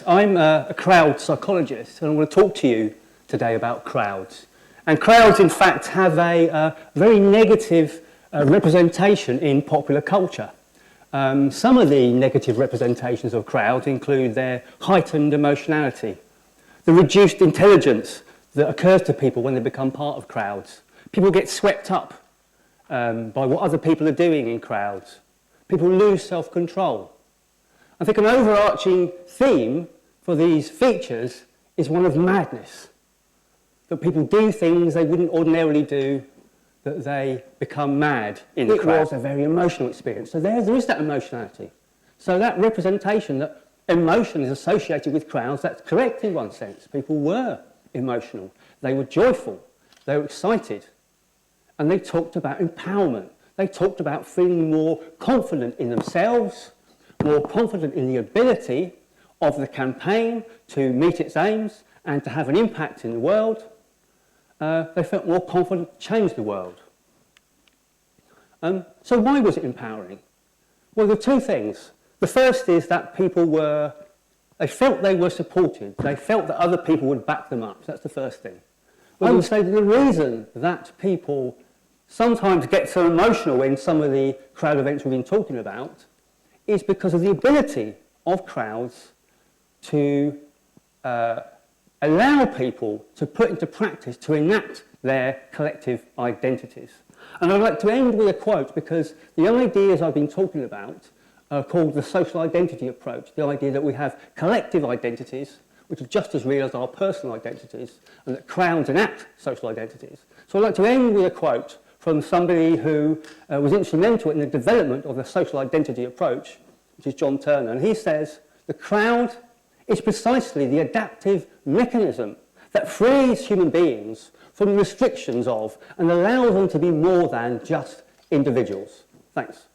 I'm a crowd psychologist, and I want to talk to you today about crowds. And crowds, in fact, have a very negative representation in popular culture. Some of the negative representations of crowds include their heightened emotionality, the reduced intelligence that occurs to people when they become part of crowds. People get swept up by what other people are doing in crowds. People lose self-control. I think an overarching theme for these features is one of madness. That people do things they wouldn't ordinarily do, that they become mad in the crowd. It was a very emotional experience. So there is that emotionality. So that representation that emotion is associated with crowds, that's correct in one sense. People were emotional. They were joyful. They were excited. And they talked about empowerment. They talked about feeling more confident in themselves, more confident in the ability of the campaign to meet its aims and to have an impact in the world. They felt more confident to change the world. So why was it empowering? Well, there are two things. The first is that they felt they were supported. They felt that other people would back them up. So that's the first thing. I would say that the reason that people sometimes get so emotional in some of the crowd events we've been talking about is because of the ability of crowds to allow people to put into practice, to enact their collective identities. And I'd like to end with a quote, because the ideas I've been talking about are called the social identity approach, the idea that we have collective identities, which are just as real as our personal identities, and that crowds enact social identities. So I'd like to end with a quote from somebody who was instrumental in the development of the social identity approach, which is John Turner. And he says, "The crowd is precisely the adaptive mechanism that frees human beings from the restrictions of and allows them to be more than just individuals." Thanks.